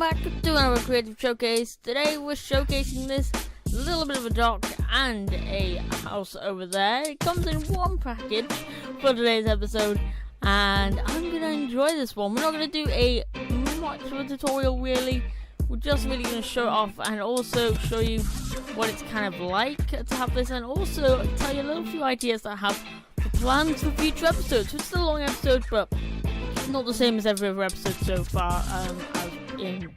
back to another creative showcase. Today we're showcasing this little bit of a dock and a house over there. It comes in one package for today's episode, and I'm gonna enjoy this one. We're not gonna do a much of a tutorial really. We're just really gonna show it off and also show you what it's kind of like to have this, and also tell you a little few ideas that I have for plans for future episodes. So it's a long episode, but not the same as every other episode so far,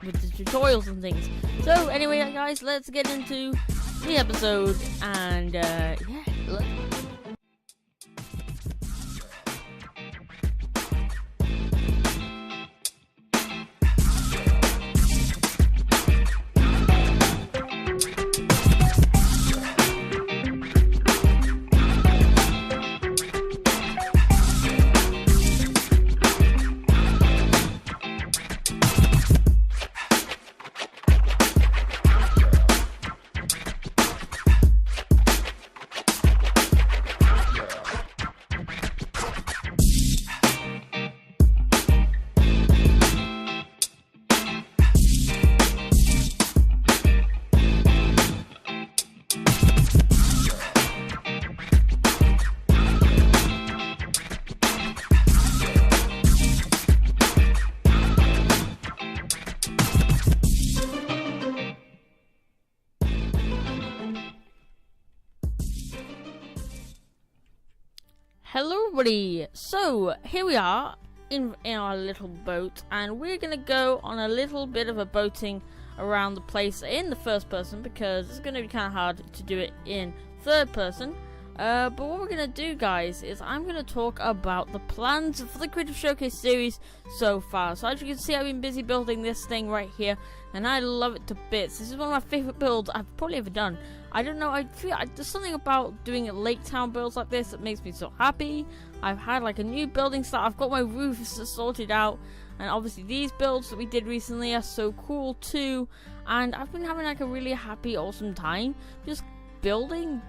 with the tutorials and things. So anyway, guys, let's get into the episode, and yeah, hello everybody. So here we are in our little boat, and we're gonna go on a little bit of a boating around the place in the first person because it's gonna be kind of hard to do it in third person. But what we're gonna do, guys, is I'm gonna talk about the plans for the Creative Showcase series so far. So as you can see, I've been busy building this thing right here, and I love it to bits. This is one of my favorite builds I've probably ever done. I don't know, I feel there's something about doing Laketown builds like this that makes me so happy. I've had like a new building start, I've got my roofs sorted out, and obviously these builds that we did recently are so cool too. And I've been having like a really happy, awesome time just building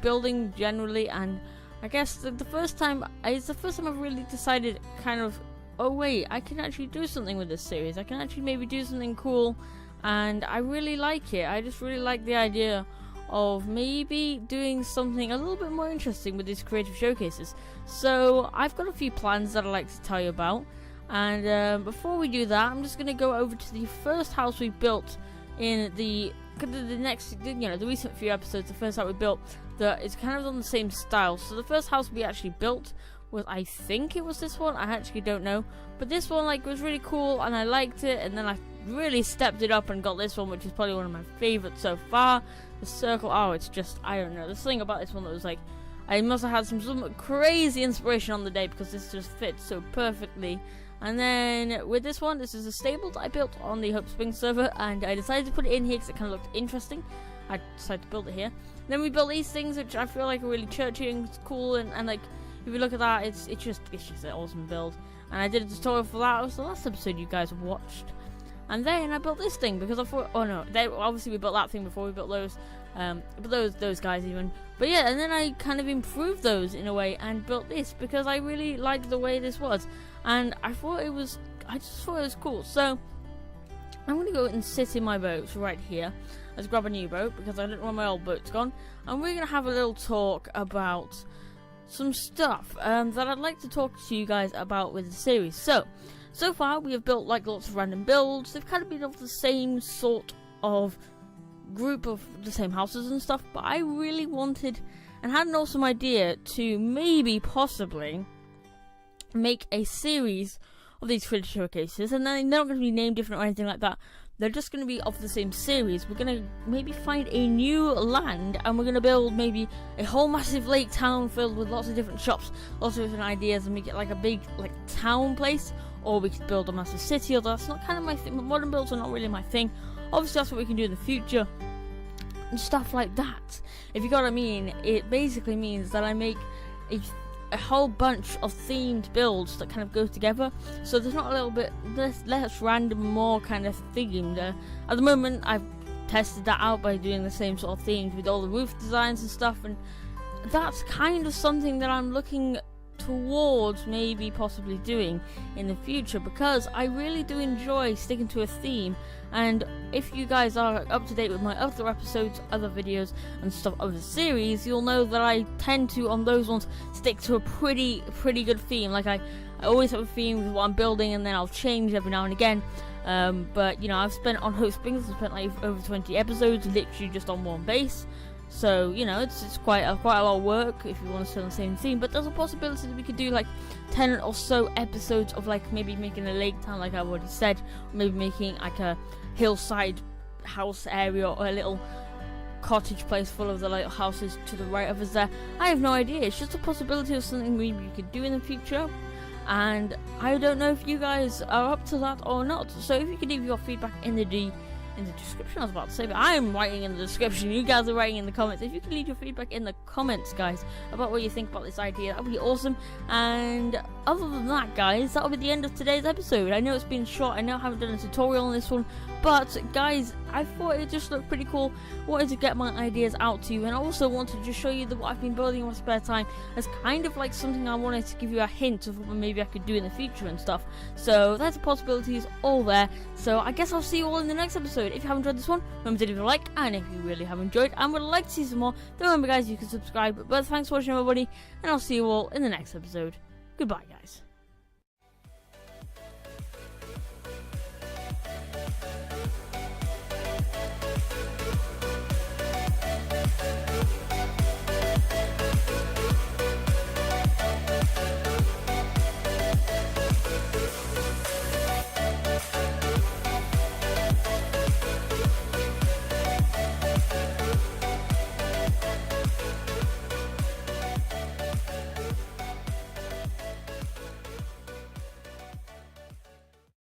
generally. And I guess it's the first time I've really decided kind of, oh wait, I can actually do something with this series. I can actually maybe do something cool, and I really like it. I just really like the idea of maybe doing something a little bit more interesting with these creative showcases. So I've got a few plans that I'd like to tell you about, and before we do that, I'm just going to go over to the first house we built in the recent few episodes. The first house we built that is kind of on the same style. So the first house we actually built was, I think it was this one, I actually don't know, but this one was really cool and I liked it, and then I really stepped it up and got this one, which is probably one of my favorites so far. The circle, oh, it's just, I don't know, there's something about this one that was like, I must have had some crazy inspiration on the day because this just fits so perfectly. And then with this one, this is a stable that I built on the Hope Springs server, and I decided to put it in here because it kind of looked interesting. I decided to build it here. Then we built these things, which I feel like are really churchy and cool, and like, if you look at that, it's just an awesome build. And I did a tutorial for that. It was the last episode you guys watched. And then I built this thing because I thought, oh no, obviously we built that thing before we built those, but those guys even. But yeah, and then I kind of improved those in a way and built this because I really liked the way this was, and I just thought it was cool. So I'm gonna go and sit in my boat right here. Let's grab a new boat because I don't know where my old boat's gone, and we're gonna have a little talk about some stuff that I'd like to talk to you guys about with the series. So far we have built like lots of random builds. They've kind of been of the same sort of group of the same houses and stuff, but I really wanted and had an awesome idea to maybe possibly make a series of these creative showcases, and then they're not going to be named different or anything like that. They're just going to be of the same series. We're going to maybe find a new land, and we're going to build maybe a whole massive lake town filled with lots of different shops, lots of different ideas, and make it like a big town place. Or we could build a massive city, although that's not kind of my thing. Modern builds are not really my thing. Obviously that's what we can do in the future and stuff like that. If you got what I mean, it basically means that I make a whole bunch of themed builds that kind of go together. So there's not a little bit less random, more kind of themed. At the moment I've tested that out by doing the same sort of themes with all the roof designs and stuff, and that's kind of something that I'm looking towards maybe possibly doing in the future, because I really do enjoy sticking to a theme. And if you guys are up to date with my other episodes, other videos and stuff of the series, you'll know that I tend to, on those ones, stick to a pretty good theme. Like I always have a theme with what I'm building, and then I'll change every now and again. But you know, I've spent on Host Springs, I've spent like over 20 episodes literally just on one base. So, you know, it's quite a lot of work if you want to stay on the same theme. But there's a possibility that we could do like 10 or so episodes of like maybe making a lake town, like I've already said, or maybe making like a hillside house area, or a little cottage place full of the little houses to the right of us there. I have no idea. It's just a possibility of something maybe we could do in the future. And I don't know if you guys are up to that or not. So if you could leave your feedback in the description, I was about to say, but I'm writing in the description, you guys are writing in the comments. If you could leave your feedback in the comments, guys, about what you think about this idea, that would be awesome. And other than that, guys, that'll be the end of today's episode. I know it's been short, I know I haven't done a tutorial on this one, but guys, I thought it just looked pretty cool. Wanted to get my ideas out to you, and I also wanted to just show you that what I've been building in my spare time as kind of like something I wanted to give you a hint of what maybe I could do in the future and stuff. So there's the possibilities all there. So I guess I'll see you all in the next episode. If you haven't enjoyed this one, remember to leave a like, and if you really have enjoyed and would like to see some more, then remember guys, you can subscribe. But thanks for watching everybody, and I'll see you all in the next episode. Goodbye guys.